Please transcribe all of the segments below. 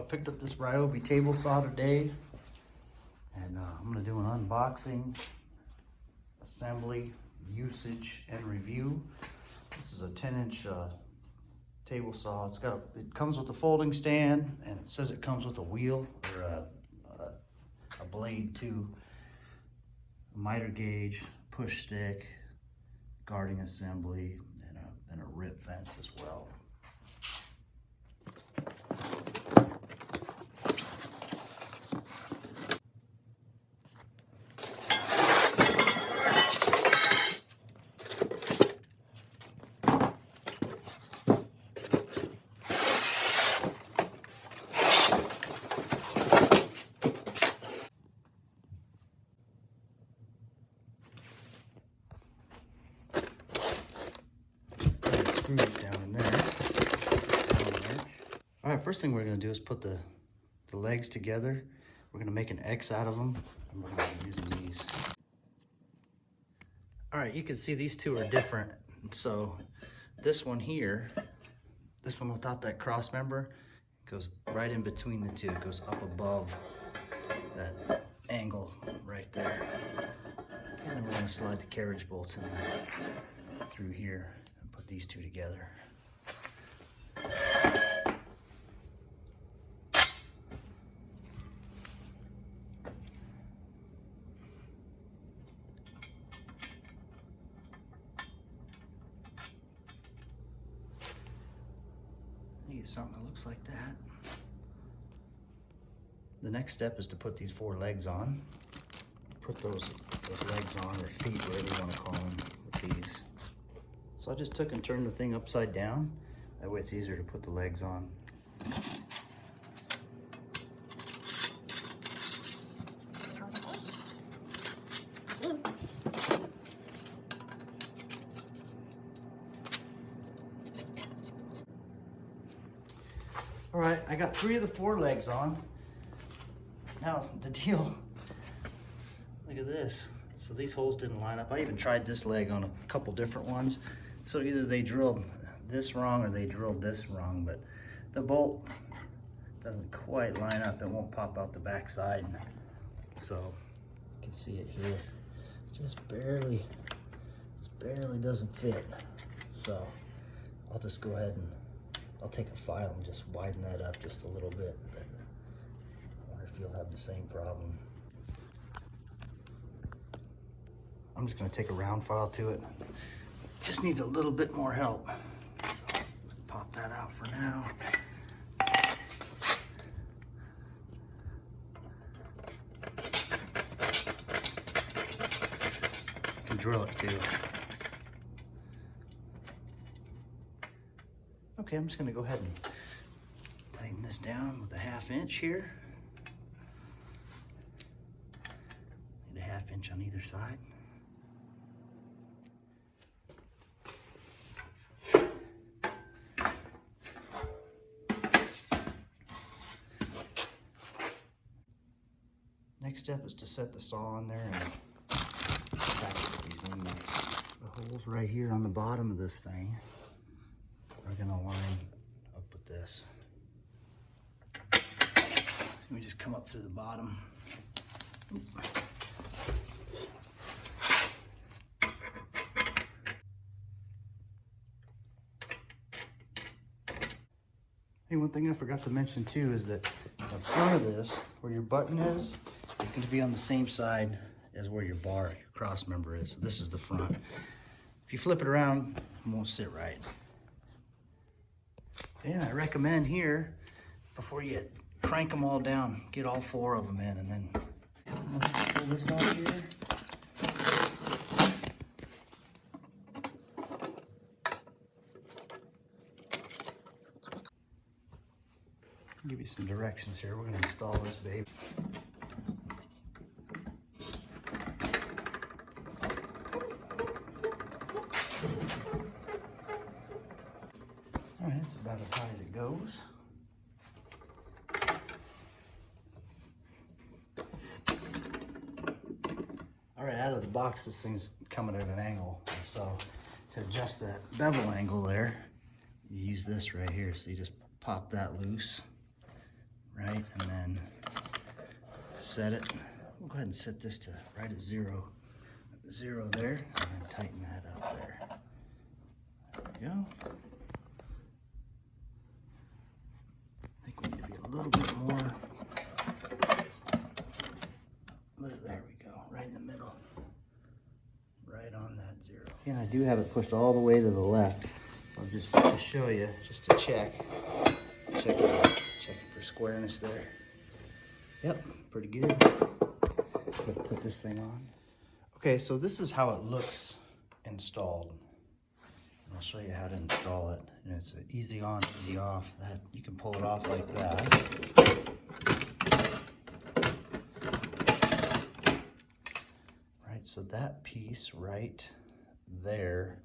Picked up this Ryobi table saw today, and I'm going to do an unboxing, assembly, usage, and review. This is a 10-inch table saw. It comes with a folding stand, and it says it comes with a wheel or a blade too, a miter gauge, push stick, guarding assembly, and a rip fence as well. Screws down in there. All right, first thing we're going to do is put the legs together. We're going to make an X out of them, and we're going to be using these. All right, you can see these two are different. So this one here, this one without that cross member, goes right in between the two. It goes up above that angle right there. And then we're going to slide the carriage bolts in through here and put these two together. Get something that looks like that. The next step is to put these four legs on. Put those legs on, or feet, whatever you want to call them, with these. So I just took and turned the thing upside down. That way it's easier to put the legs on. All right, I got 3 of the 4 legs on. Now the deal, look at this. So these holes didn't line up. I even tried this leg on a couple different ones. So either they drilled this wrong or they drilled this wrong, but the bolt doesn't quite line up. It won't pop out the back side. So you can see it here. Just barely doesn't fit. So I'll just go ahead and I'll take a file and just widen that up just a little bit. But I wonder if you'll have the same problem. I'm just going to take a round file to it. Just needs a little bit more help. So pop that out for now. You can drill it too. Okay, I'm just going to go ahead and tighten this down with a 1/2 inch here. Need a 1/2 inch on either side. Next step is to set the saw on there and attach these wing nuts. The holes right here on the bottom of this thing are going to line up with this. So we just come up through the bottom. Hey, one thing I forgot to mention too is that the front of this, where your button is going to be on the same side as where your cross member is. So this is the front. If you flip it around, it won't sit right. Yeah, I recommend here, before you crank them all down, get all 4 of them in, and then pull this off here. I'll give you some directions here. We're going to install this baby. All right, it's about as high as it goes. All right, out of the box, this thing's coming at an angle. So to adjust that bevel angle there, you use this right here. So you just pop that loose, right? And then set it. We'll go ahead and set this to right at 0. 0 there, and then tighten that up there. There we go. I think we need to be a little bit more. There we go, right in the middle. Right on that 0. And I do have it pushed all the way to the left. I'll just to show you, just to check it for squareness there. Yep, pretty good. Put this thing on. Okay, so this is how it looks installed. And I'll show you how to install it. And it's an easy on, easy off. That you can pull it off like that. Right, so that piece right there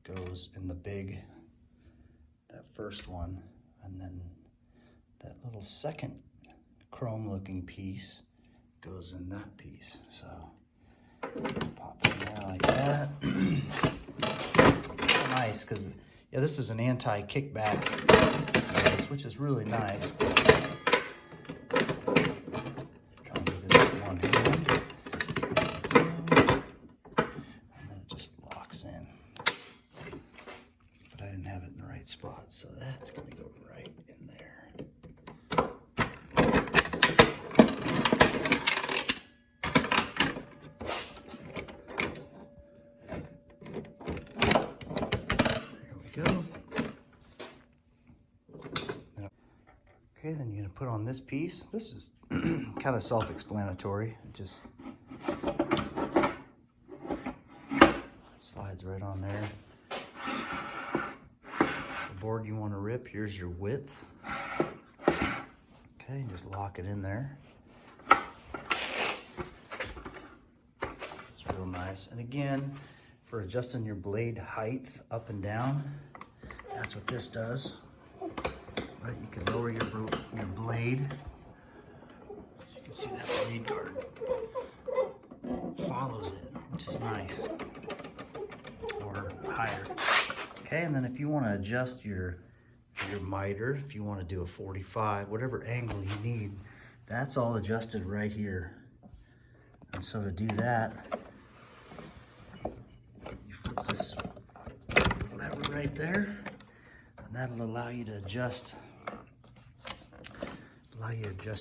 goes in the big, that first one, and then that little second chrome looking piece goes in that piece. So pop it in there like that. Nice, because yeah, this is an anti-kickback, which is really nice. Try and do this with one hand. And then it just locks in. But I didn't have it in the right spot, so that's going to go right in there. Go. Okay, then you're gonna put on this piece. This is kind of self-explanatory. It just slides right on there. The board you want to rip, here's your width. Okay, just lock it in there. It's real nice. And again, for adjusting your blade height up and down, that's what this does. Right, you can lower your blade. You can see that blade guard follows it, which is nice. Or higher. Okay, and then if you want to adjust your miter, if you want to do a 45, whatever angle you need, that's all adjusted right here. And so to do that, this lever right there, and that'll allow you to adjust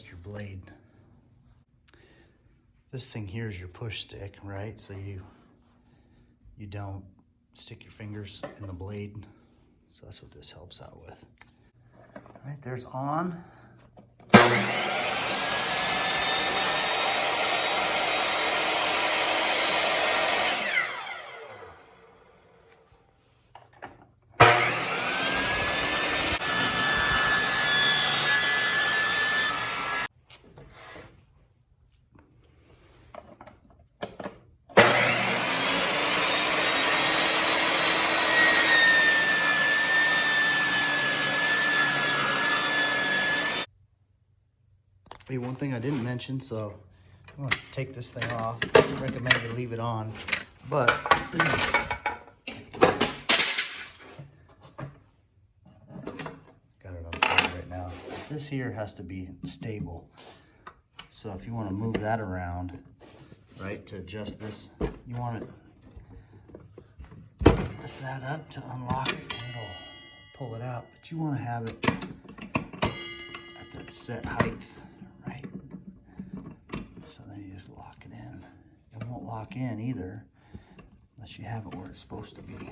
your blade. This thing here is your push stick, right? So you don't stick your fingers in the blade. So that's what this helps out with. All right, there's on. Hey, one thing I didn't mention, so I'm going to take this thing off. I recommend you leave it on, but got it unplugged right now. This here has to be stable. So if you want to move that around, right, to adjust this, you want to lift that up to unlock it, and it'll pull it out. But you want to have it at the set height. Right, so then you just lock it in. It won't lock in either unless you have it where it's supposed to be.